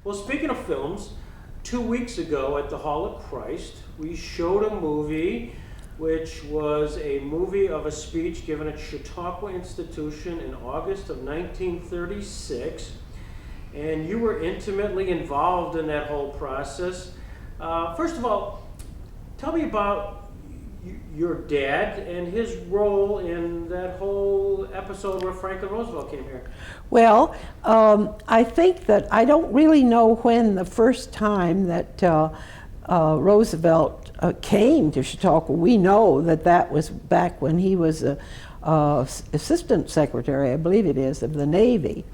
Well, speaking of films, 2 weeks ago at the Hall of Christ, we showed a movie which was a movie of a speech given at Chautauqua Institution in August of 1936. And you were intimately involved in that whole process. First of all, tell me about your dad and his role in that whole episode where Franklin Roosevelt came here. Well, I think that I don't really know when the first time that Roosevelt came to Chautauqua. We know that that was back when he was Assistant Secretary, I believe it is, of the Navy.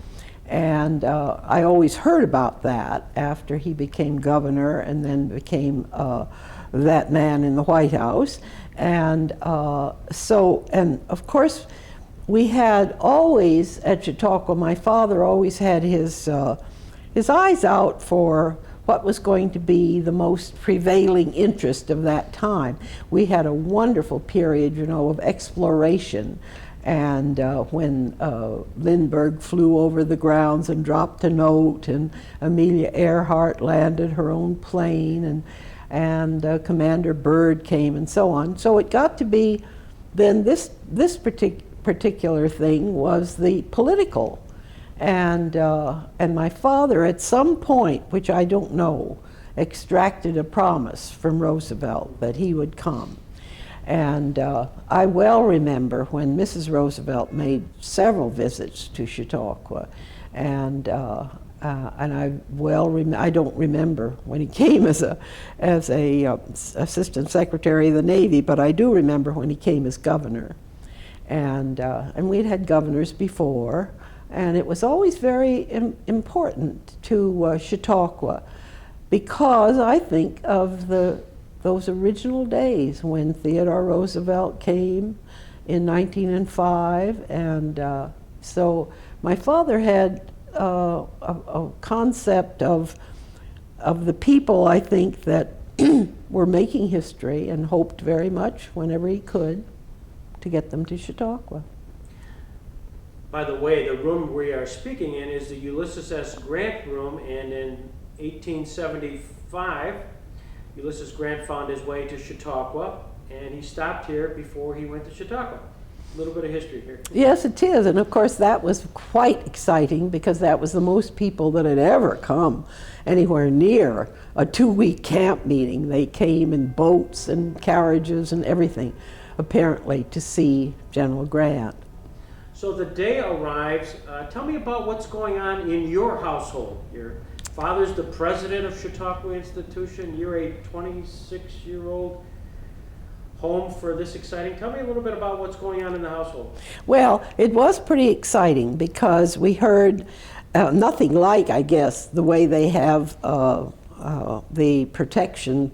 And I always heard about that after he became governor and then became that man in the White House. And and of course, we had always at Chautauqua, my father always had his eyes out for what was going to be the most prevailing interest of that time. We had a wonderful period, you know, of exploration. And when Lindbergh flew over the grounds and dropped a note, and Amelia Earhart landed her own plane, and Commander Byrd came, and so on. So it got to be then this particular thing was the political, and my father at some point, which I don't know, extracted a promise from Roosevelt that he would come. And I well remember when Mrs. Roosevelt made several visits to Chautauqua, and I don't remember when he came as a Assistant Secretary of the Navy, but I do remember when he came as governor, and we'd had governors before, and it was always very important to Chautauqua, because I think of those original days when Theodore Roosevelt came in 1905, and so my father had a concept of the people, I think, that were making history, and hoped very much whenever he could to get them to Chautauqua. By the way, the room we are speaking in is the Ulysses S. Grant room, and in 1875, Ulysses Grant found his way to Chautauqua, and he stopped here before he went to Chautauqua. A little bit of history here. Yes, it is, and of course that was quite exciting, because that was the most people that had ever come anywhere near a 2-week camp meeting. They came in boats and carriages and everything, apparently, to see General Grant. So the day arrives. Tell me about what's going on in your household. Your father's the president of Chautauqua Institution. You're a 26-year-old home for this exciting. Tell me a little bit about what's going on in the household. Well, it was pretty exciting, because we heard nothing like, I guess, the way they have the protection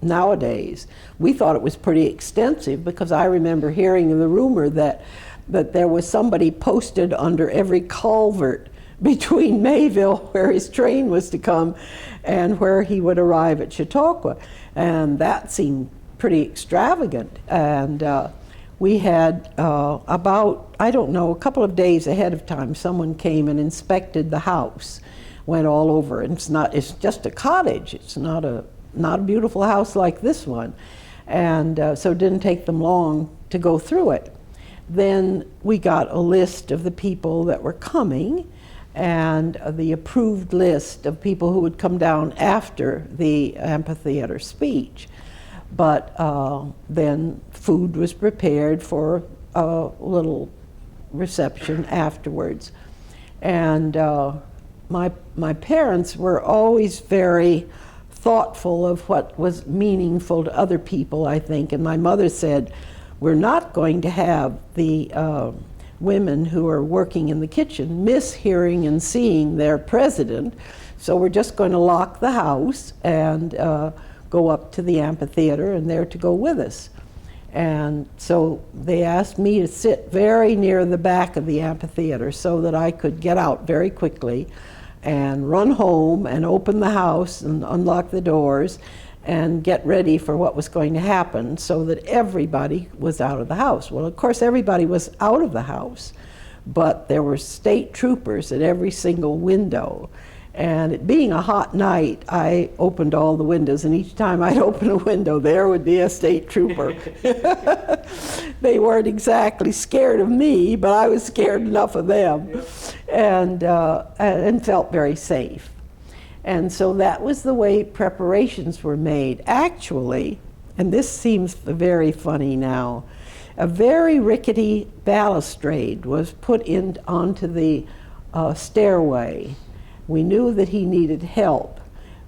nowadays. We thought it was pretty extensive, because I remember hearing the rumor that there was somebody posted under every culvert between Mayville, where his train was to come, and where he would arrive at Chautauqua. And that seemed pretty extravagant. And we had about, I don't know, a couple of days ahead of time, someone came and inspected the house, went all over. And it's just a cottage. It's not a beautiful house like this one. And so it didn't take them long to go through it. Then we got a list of the people that were coming, and the approved list of people who would come down after the amphitheater speech. But then food was prepared for a little reception afterwards. And my parents were always very thoughtful of what was meaningful to other people, I think. And my mother said, we're not going to have the women who are working in the kitchen miss hearing and seeing their president, so we're just going to lock the house and go up to the amphitheater, and they're to go with us. And so they asked me to sit very near the back of the amphitheater so that I could get out very quickly and run home and open the house and unlock the doors and get ready for what was going to happen, so that everybody was out of the house. Well, of course, everybody was out of the house, but there were state troopers at every single window. And it being a hot night, I opened all the windows, and each time I'd open a window, there would be a state trooper. They weren't exactly scared of me, but I was scared enough of them, and felt very safe. And so that was the way preparations were made. Actually, and this seems very funny now, a very rickety balustrade was put in onto the stairway. We knew that he needed help,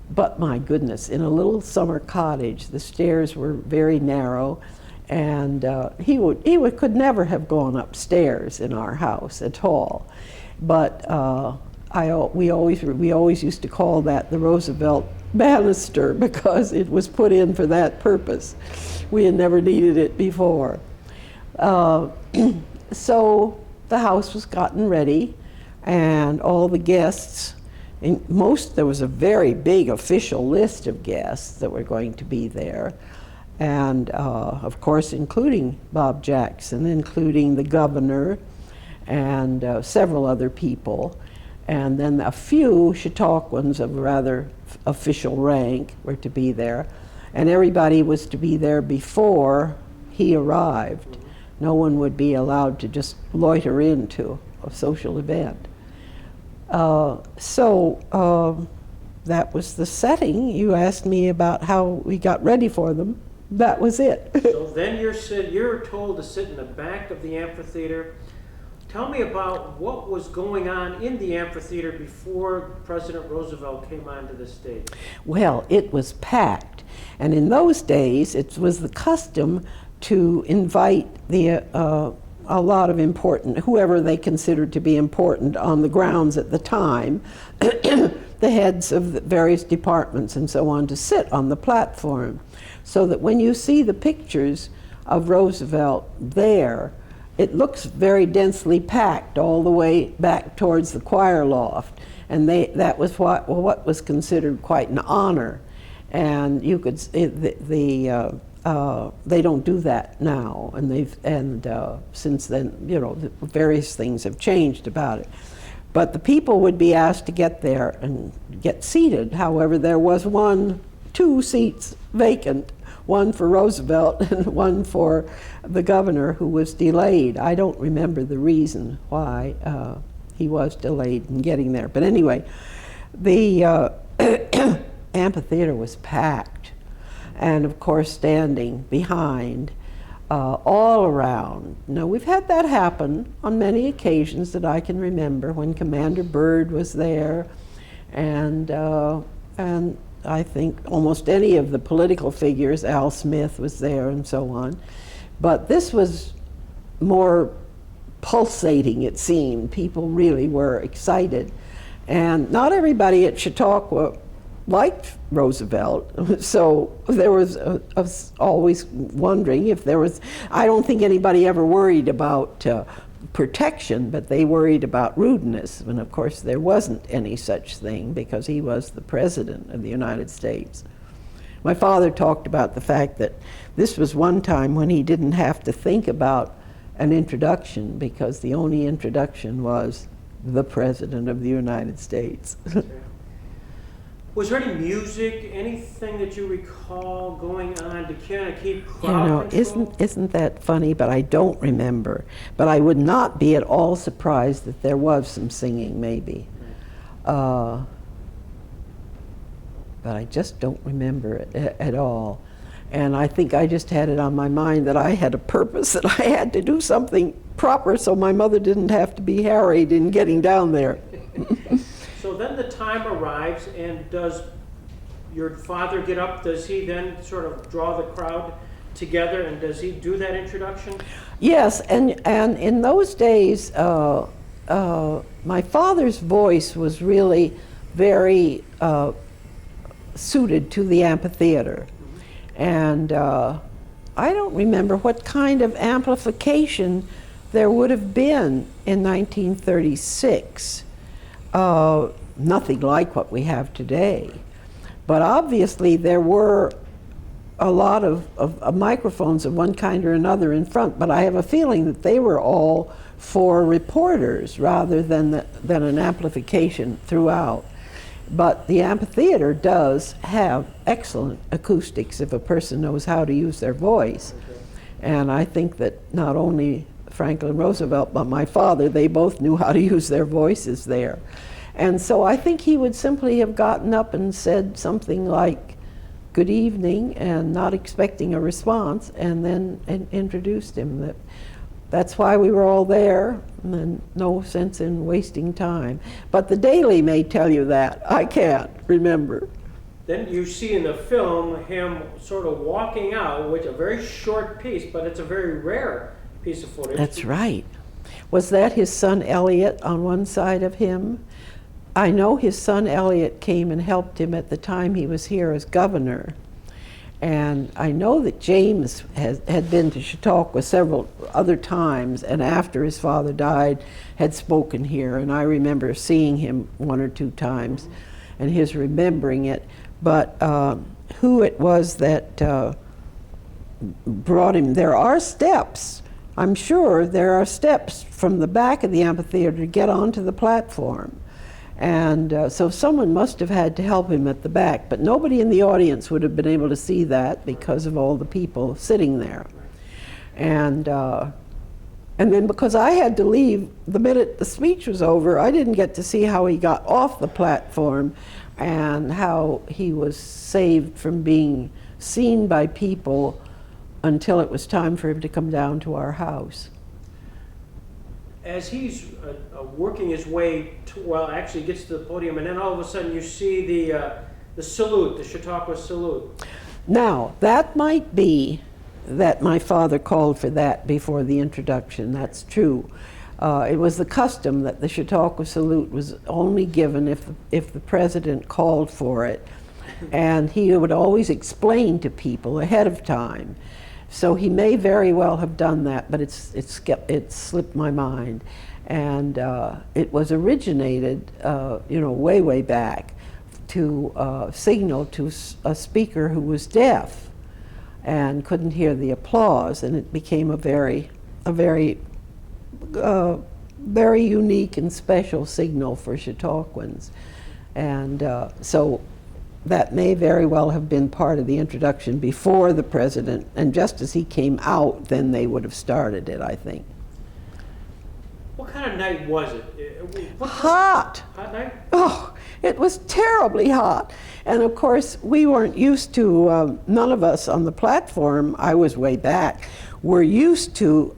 but my goodness, in a little summer cottage, the stairs were very narrow, and he could never have gone upstairs in our house at all. But we always used to call that the Roosevelt banister because it was put in for that purpose. We had never needed it before. So the house was gotten ready, and all the guests, there was a very big official list of guests that were going to be there, and of course including Bob Jackson, including the governor, and several other people, and then a few Chautauquans of rather official rank were to be there, and everybody was to be there before he arrived. No one would be allowed to just loiter into a social event. So that was the setting. You asked me about how we got ready for them. That was it. So then you're told to sit in the back of the amphitheater. Tell me about what was going on in the amphitheater before President Roosevelt came onto the stage. Well, it was packed. And in those days, it was the custom to invite a lot of important, whoever they considered to be important on the grounds at the time, the heads of the various departments and so on, to sit on the platform. So that when you see the pictures of Roosevelt there, it looks very densely packed all the way back towards the choir loft. And that was what was considered quite an honor. And you could, they don't do that now, and since then, the various things have changed about it. But the people would be asked to get there and get seated. However, there was two seats vacant, one for Roosevelt and one for the governor, who was delayed. I don't remember the reason why he was delayed in getting there. But anyway, the amphitheater was packed. And of course, standing behind, all around. Now, we've had that happen on many occasions that I can remember, when Commander Byrd was there, and I think almost any of the political figures, Al Smith was there, and so on. But this was more pulsating, it seemed. People really were excited. And not everybody at Chautauqua liked Roosevelt, so there was always wondering if there was, I don't think anybody ever worried about protection, but they worried about rudeness, and of course there wasn't any such thing because he was the President of the United States. My father talked about the fact that this was one time when he didn't have to think about an introduction, because the only introduction was the President of the United States. Was there any music, anything that you recall going on to kind of keep crowd control? Isn't that funny? But I don't remember. But I would not be at all surprised that there was some singing, maybe. But I just don't remember it at all. And I think I just had it on my mind that I had a purpose, that I had to do something proper so my mother didn't have to be harried in getting down there. So then the time arrives, and does your father get up? Does he then sort of draw the crowd together, and does he do that introduction? Yes, and in those days, my father's voice was really very suited to the amphitheater. And I don't remember what kind of amplification there would have been in 1936. Nothing like what we have today. But obviously there were a lot of microphones of one kind or another in front, but I have a feeling that they were all for reporters rather than an amplification throughout. But the amphitheater does have excellent acoustics if a person knows how to use their voice. Okay. And I think that not only Franklin Roosevelt, but my father, they both knew how to use their voices there. And so I think he would simply have gotten up and said something like, "Good evening," and not expecting a response, and then introduced him. That's why we were all there, and no sense in wasting time. But the Daily may tell you that. I can't remember. Then you see in the film him sort of walking out, which a very short piece, but it's a very rare piece of footage. That's right. Was that his son Elliot on one side of him? I know his son Elliot came and helped him at the time he was here as governor. And I know that James had been to Chautauqua several other times, and after his father died, had spoken here. And I remember seeing him one or two times, and his remembering it. But who it was that brought him, there are steps. I'm sure there are steps from the back of the amphitheater to get onto the platform. And so someone must have had to help him at the back, but nobody in the audience would have been able to see that because of all the people sitting there. And then because I had to leave the minute the speech was over, I didn't get to see how he got off the platform and how he was saved from being seen by people until it was time for him to come down to our house. As he's working his way well, actually gets to the podium, and then all of a sudden you see the salute, the Chautauqua salute. Now, that might be that my father called for that before the introduction. That's true. It was the custom that the Chautauqua salute was only given if the president called for it, and he would always explain to people ahead of time. So he may very well have done that, but it slipped my mind. And it was originated, way back to signal to a speaker who was deaf and couldn't hear the applause, and it became a very unique and special signal for Chautauquans. And so that may very well have been part of the introduction before the president, and just as he came out, then they would have started it, I think. What kind of night was it? Hot! Hot night? Oh, it was terribly hot. And of course, we weren't used to, none of us on the platform, I was way back, were used to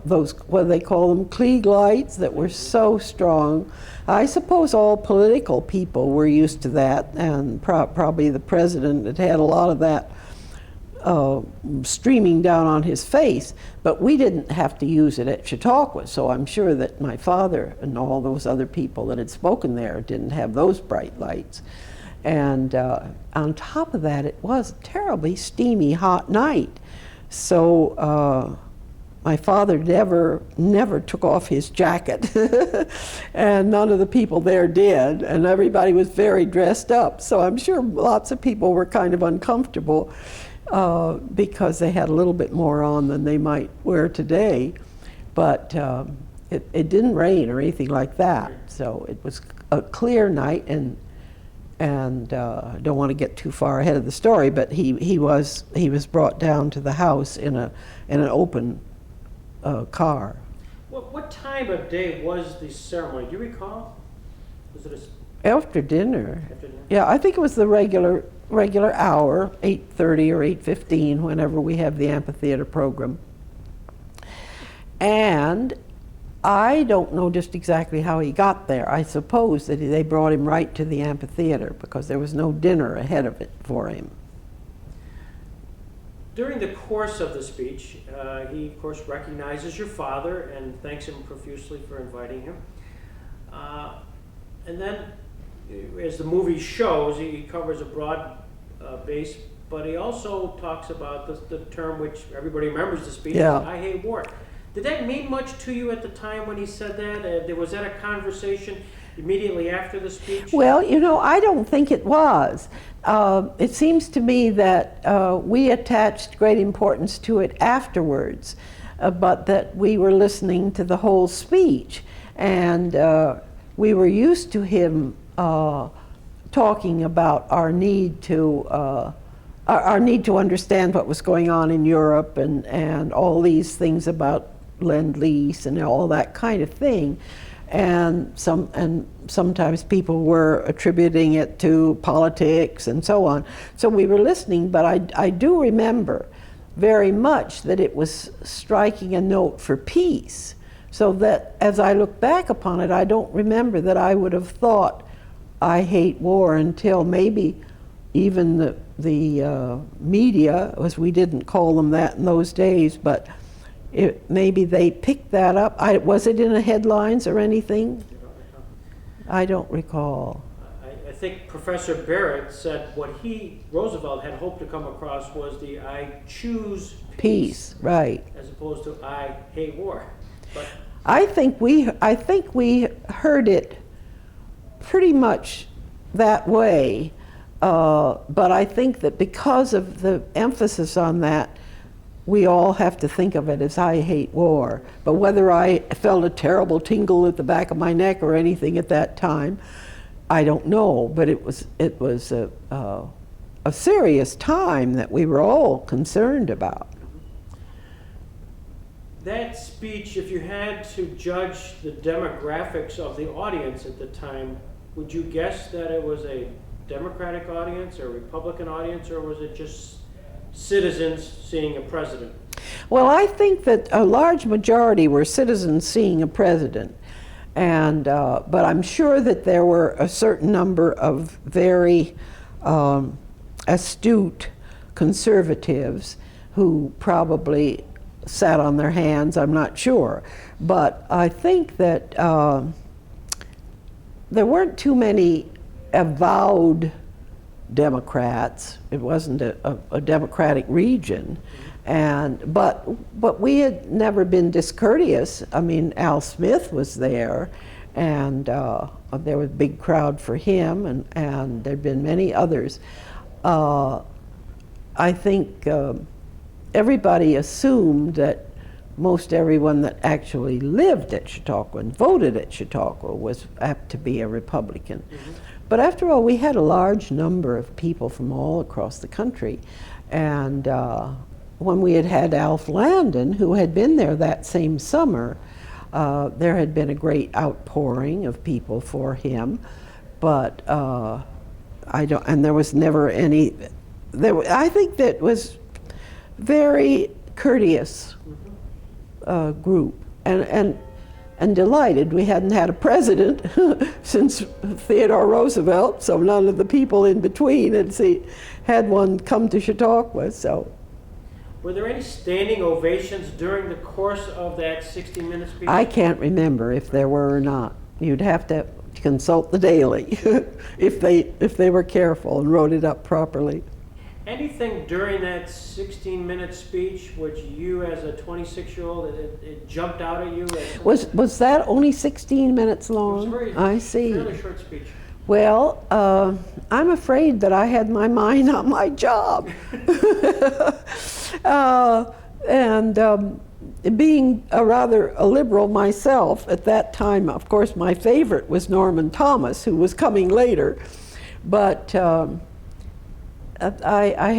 those, what do they call them, Klieg lights that were so strong. I suppose all political people were used to that, and probably the president had a lot of that streaming down on his face, but we didn't have to use it at Chautauqua, so I'm sure that my father and all those other people that had spoken there didn't have those bright lights. And on top of that, it was a terribly steamy, hot night. So my father never took off his jacket, and none of the people there did, and everybody was very dressed up. So I'm sure lots of people were kind of uncomfortable because they had a little bit more on than they might wear today. But it didn't rain or anything like that, so it was a clear night. And I don't want to get too far ahead of the story, but he was brought down to the house in an open car. What time of day was the ceremony? Do you recall? Was it After dinner. after dinner? Yeah, I think it was the regular hour, 8:30 or 8:15, whenever we have the amphitheater program. And I don't know just exactly how he got there. I suppose that they brought him right to the amphitheater because there was no dinner ahead of it for him. During the course of the speech, he of course recognizes your father and thanks him profusely for inviting him. And then, as the movie shows, he covers a broad base, but he also talks about the term which everybody remembers the speech, Yeah. I hate war. Did that mean much to you at the time when he said that? Was that a conversation immediately after the speech? Well, I don't think it was. It seems to me that we attached great importance to it afterwards, but that we were listening to the whole speech. And we were used to him talking about our need to understand what was going on in Europe and all these things about Lend-Lease and all that kind of thing. And sometimes people were attributing it to politics and so on. So we were listening, but I do remember very much that it was striking a note for peace. So that as I look back upon it, I don't remember that I would have thought I hate war until maybe even the media, as we didn't call them that in those days, but maybe they picked that up. Was it in the headlines or anything? I don't recall. I think Professor Barrett said what Roosevelt had hoped to come across was the I choose peace, right, as opposed to I hate war. But I think we heard it pretty much that way, but I think that because of the emphasis on that, we all have to think of it as I hate war. But whether I felt a terrible tingle at the back of my neck or anything at that time, I don't know. But it was a serious time that we were all concerned about. that speech, if you had to judge the demographics of the audience at the time, would you guess that it was a Democratic audience or a Republican audience, or was it just citizens seeing a president? Well, I think that a large majority were citizens seeing a president, and but I'm sure that there were a certain number of very astute conservatives who probably sat on their hands. I'm not sure, but I think that there weren't too many avowed Democrats. It wasn't a Democratic region. But we had never been discourteous. I mean, Al Smith was there, and there was a big crowd for him, and there'd been many others. I think everybody assumed that most everyone that actually lived at Chautauqua and voted at Chautauqua was apt to be a Republican. Mm-hmm. But after all, we had a large number of people from all across the country, and when we had Alf Landon, who had been there that same summer, there had been a great outpouring of people for him, but and there was never any, I think that was very courteous group, and delighted we hadn't had a president since Theodore Roosevelt, so none of the people in between had one come to Chautauqua, so. Were there any standing ovations during the course of that 60-minute speech? I can't remember if there were or not. You'd have to consult the Daily if they were careful and wrote it up properly. Anything during that 16-minute speech which you, as a 26-year-old, it jumped out at you? Was that only 16 minutes long? It was I see. Fairly short speech. Well, I'm afraid that I had my mind on my job. Being rather a liberal myself at that time, of course, my favorite was Norman Thomas, who was coming later. But I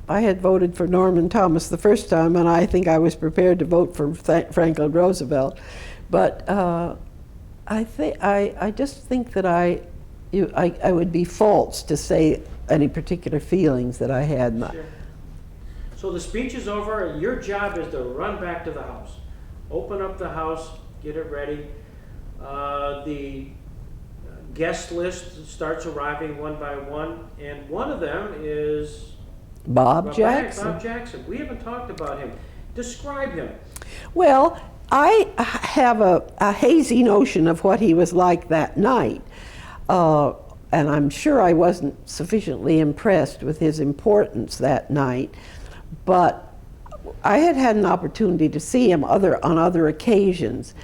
had voted for Norman Thomas the first time, and I think I was prepared to vote for Franklin Roosevelt. But I just think that I would be false to say any particular feelings that I had. Sure. So the speech is over. Your job is to run back to the house, open up the house, get it ready. The guest list starts arriving one by one, and one of them is Bob Jackson. Bob Jackson. We haven't talked about him. Describe him. Well, I have a hazy notion of what he was like that night, and I'm sure I wasn't sufficiently impressed with his importance that night, but I had had an opportunity to see him on other occasions,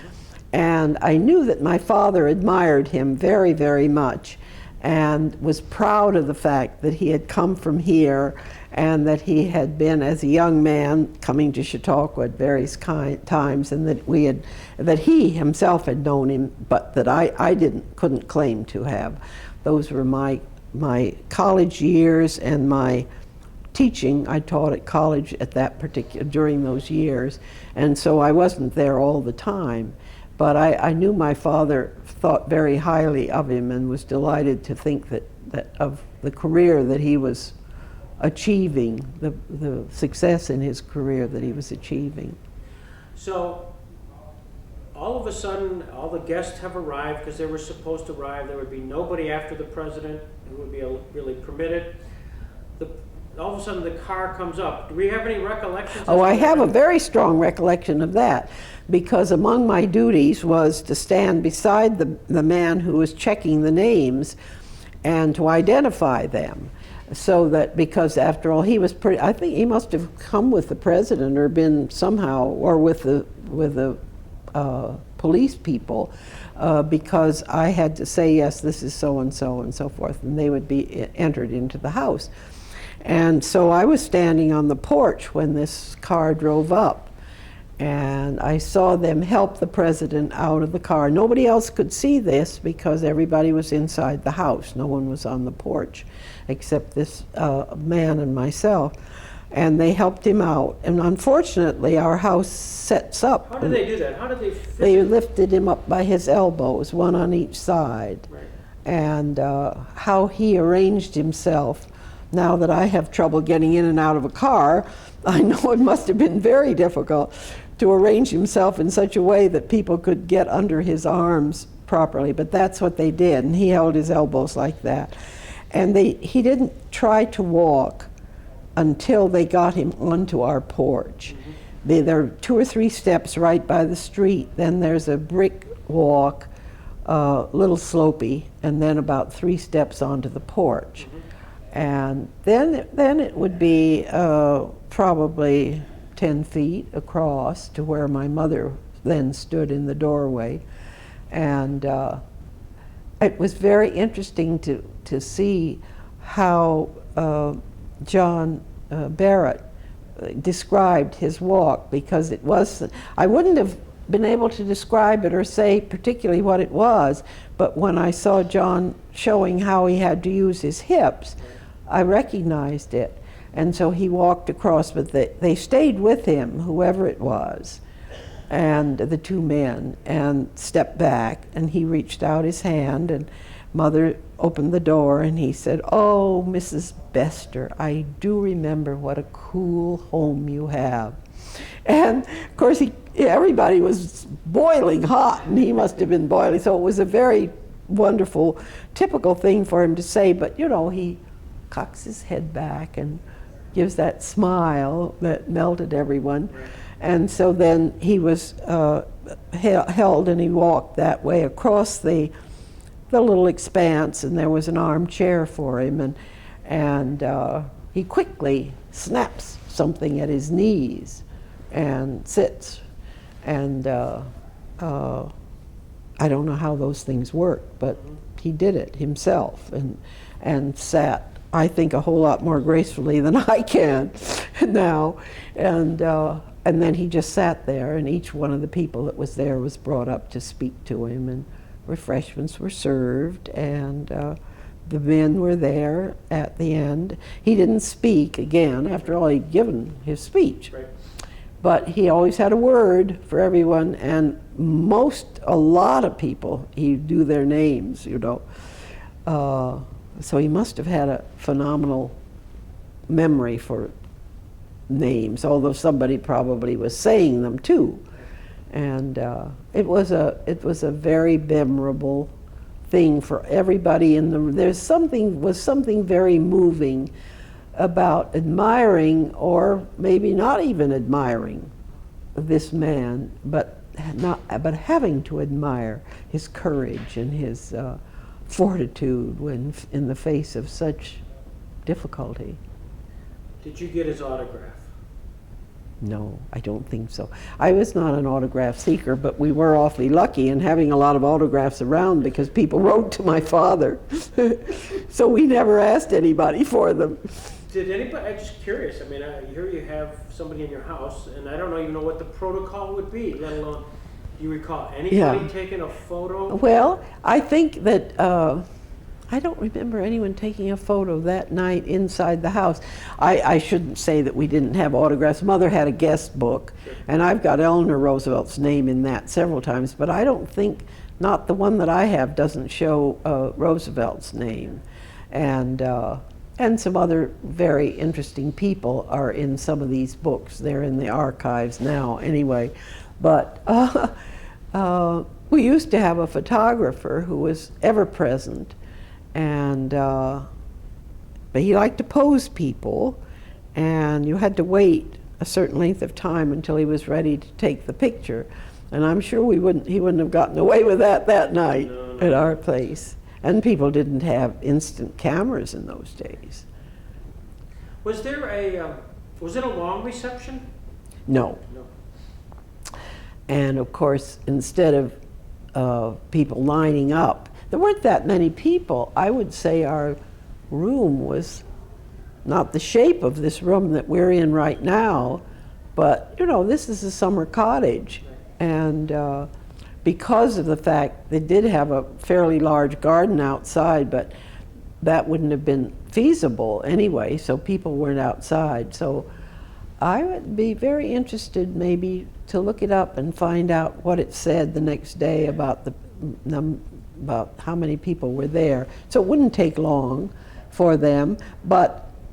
and I knew that my father admired him very, very much, and was proud of the fact that he had come from here and that he had been, as a young man, coming to Chautauqua at various times, and that he himself had known him, but that I couldn't claim to have. Those were my college years and my teaching. I taught at college at that during those years, and so I wasn't there all the time. But I knew my father thought very highly of him and was delighted to think that of the career that he was achieving, the success in his career that he was achieving. So all of a sudden, all the guests have arrived because they were supposed to arrive. There would be nobody after the president who would be really permitted. All of a sudden, the car comes up. Do we have any recollections? Oh, I have a very strong recollection of that, because among my duties was to stand beside the man who was checking the names and to identify them. So that, because after all, he was I think he must have come with the president or been somehow, or with the police people, because I had to say, yes, this is so and so and so forth, and they would be entered into the house. And so I was standing on the porch when this car drove up, and I saw them help the president out of the car. Nobody else could see this because everybody was inside the house. No one was on the porch except this man and myself. And they helped him out. And unfortunately, our house sets up. How did they do that? How did they They lifted him up by his elbows, one on each side. Right. And how he arranged himself. Now that I have trouble getting in and out of a car, I know it must have been very difficult to arrange himself in such a way that people could get under his arms properly, but that's what they did, and he held his elbows like that. And he didn't try to walk until they got him onto our porch. Mm-hmm. There are 2 or 3 steps right by the street, then there's a brick walk, little slopey, and then about 3 steps onto the porch. Mm-hmm. And then it would be probably 10 feet across to where my mother then stood in the doorway. And it was very interesting to see how John Barrett described his walk, because I wouldn't have been able to describe it or say particularly what it was, but when I saw John showing how he had to use his hips, I recognized it. And so he walked across, but they stayed with him, whoever it was, and the 2 men, and stepped back, and he reached out his hand, and Mother opened the door, and he said, "Oh, Mrs. Bestor, I do remember what a cool home you have." And of course, everybody was boiling hot, and he must have been boiling, so it was a very wonderful, typical thing for him to say, but you know, he cocks his head back and gives that smile that melted everyone. And so then he was held, and he walked that way across the little expanse, and there was an armchair for him, and he quickly snaps something at his knees and sits. And I don't know how those things work, but he did it himself, and sat, I think, a whole lot more gracefully than I can now. And then he just sat there, and each one of the people that was there was brought up to speak to him, and refreshments were served, and the men were there at the end. He didn't speak again, after all, he'd given his speech. Right. But he always had a word for everyone, and a lot of people, he'd do their names, you know. So he must have had a phenomenal memory for names, although somebody probably was saying them too. And it was a very memorable thing for everybody in the room. Was something very moving about admiring, or maybe not even admiring, this man, but having to admire his courage and his fortitude when in the face of such difficulty. Did you get his autograph? No, I don't think so. I was not an autograph seeker, but we were awfully lucky in having a lot of autographs around because people wrote to my father. So we never asked anybody for them. Did anybody, I'm just curious, I mean, here you have somebody in your house, and I don't even know what the protocol would be, let alone, do you recall anybody Yeah. taking a photo? Well, I think that, I don't remember anyone taking a photo that night inside the house. I shouldn't say that we didn't have autographs. Mother had a guest book, and I've got Eleanor Roosevelt's name in that several times, but I don't think, not the one that I have doesn't show Roosevelt's name. And some other very interesting people are in some of these books. They're in the archives now anyway. But we used to have a photographer who was ever present, and but he liked to pose people, and you had to wait a certain length of time until he was ready to take the picture. And I'm sure he wouldn't have gotten away with that night at our place. And people didn't have instant cameras in those days. Was there was it a long reception? No. No. And of course, instead of people lining up, there weren't that many people. I would say our room was not the shape of this room that we're in right now, but you know, this is a summer cottage. And because of the fact they did have a fairly large garden outside, but that wouldn't have been feasible anyway, so people weren't outside. So I would be very interested maybe to look it up and find out what it said the next day about about how many people were there. So it wouldn't take long for them,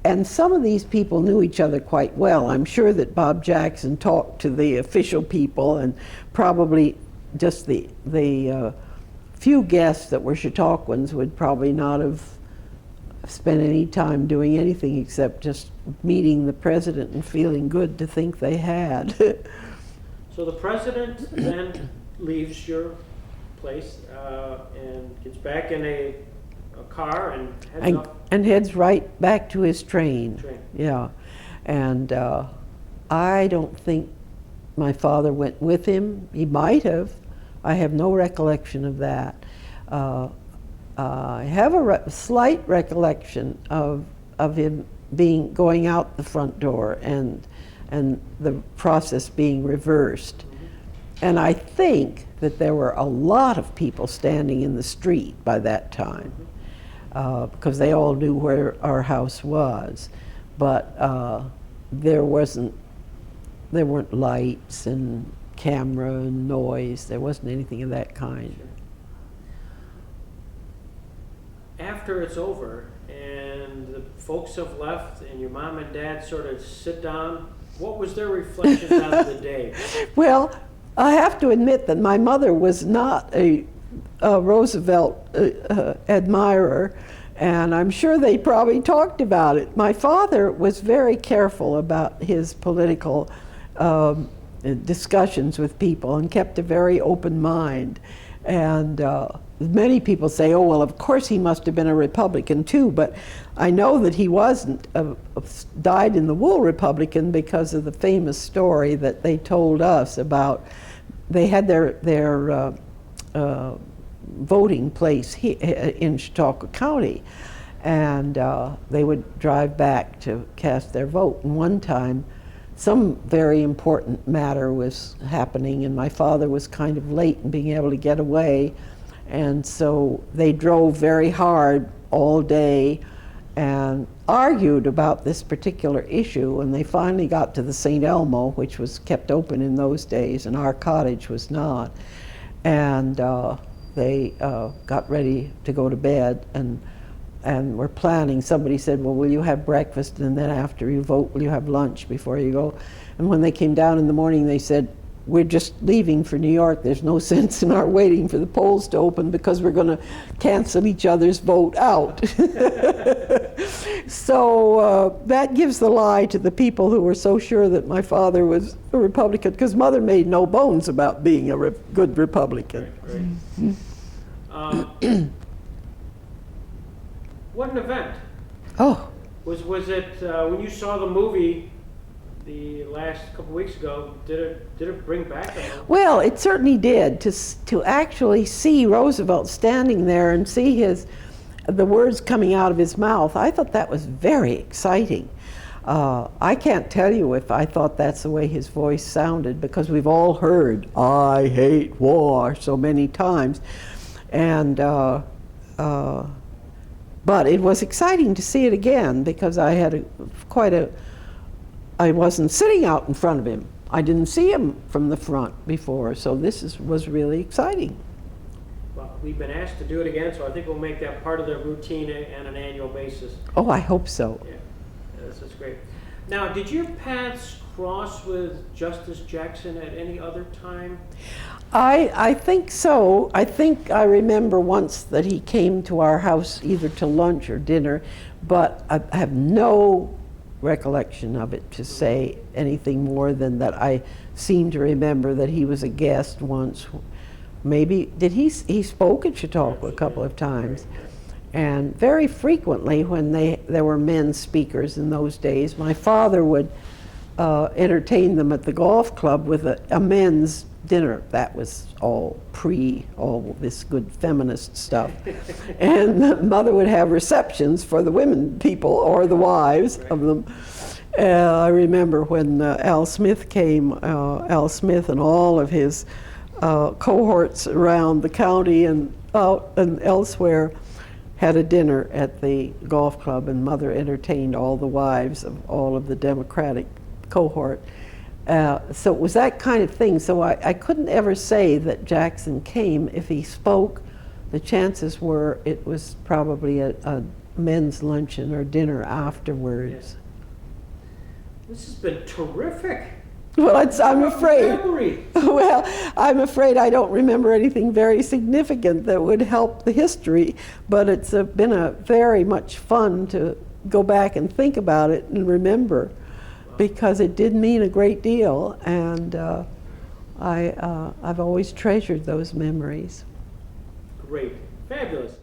and some of these people knew each other quite well. I'm sure that Bob Jackson talked to the official people, and probably just the few guests that were Chautauquans would probably not have spent any time doing anything except just meeting the president and feeling good to think they had. So the president then leaves your place and gets back in a car and heads off. And heads right back to his train. Yeah. And I don't think my father went with him. He might have. I have no recollection of that. I have a slight recollection of him going out the front door and the process being reversed. Mm-hmm. And I think that there were a lot of people standing in the street by that time, because they all knew where our house was. But there weren't lights and camera and noise. There wasn't anything of that kind. After it's over and the folks have left and your mom and dad sort of sit down, what was their reflections on the day? Well, I have to admit that my mother was not a Roosevelt admirer, and I'm sure they probably talked about it. My father was very careful about his political discussions with people and kept a very open mind. And many people say, oh, well, of course he must have been a Republican too, but I know that he wasn't a dyed-in-the-wool Republican because of the famous story that they told us about. They had their voting place in Chautauqua County, and they would drive back to cast their vote. And one time, some very important matter was happening, and my father was kind of late in being able to get away, and so they drove very hard all day and argued about this particular issue, and they finally got to the St. Elmo, which was kept open in those days, and our cottage was not. And they got ready to go to bed, and were planning. Somebody said, well, will you have breakfast, and then after you vote, will you have lunch before you go? And when they came down in the morning, they said, we're just leaving for New York. There's no sense in our waiting for the polls to open because we're going to cancel each other's vote out. So that gives the lie to the people who were so sure that my father was a Republican, because Mother made no bones about being a good Republican. Right. What an event. Oh. Was it when you saw the movie the last couple weeks ago, did it bring back a... Well, it certainly did, to actually see Roosevelt standing there and see his the words coming out of his mouth. I thought that was very exciting. I can't tell you if I thought that's the way his voice sounded, because we've all heard "I hate war" so many times, and but it was exciting to see it again, because I had I wasn't sitting out in front of him. I didn't see him from the front before, so this was really exciting. Well, we've been asked to do it again, so I think we'll make that part of the routine on an annual basis. Oh, I hope so. Yeah, this is great. Now, did your paths cross with Justice Jackson at any other time? I think so. I think I remember once that he came to our house either to lunch or dinner, but I have no recollection of it to say anything more than that I seem to remember that he was a guest once. Maybe, he spoke at Chautauqua a couple of times. And very frequently when there were men speakers in those days, my father would entertain them at the golf club with a men's dinner. That was all this good feminist stuff. And the mother would have receptions for the women people or the wives of them. I remember when Al Smith came, Al Smith and all of his cohorts around the county and out and elsewhere had a dinner at the golf club, and Mother entertained all the wives of all of the Democratic cohort. So it was that kind of thing. So I couldn't ever say that Jackson came. If he spoke, the chances were it was probably a men's luncheon or dinner afterwards. Yes. This has been terrific. Well, I'm afraid. Memory. Well, I'm afraid I don't remember anything very significant that would help the history, but it's been a very much fun to go back and think about it and remember, because it did mean a great deal, and I've always treasured those memories. Great. Fabulous.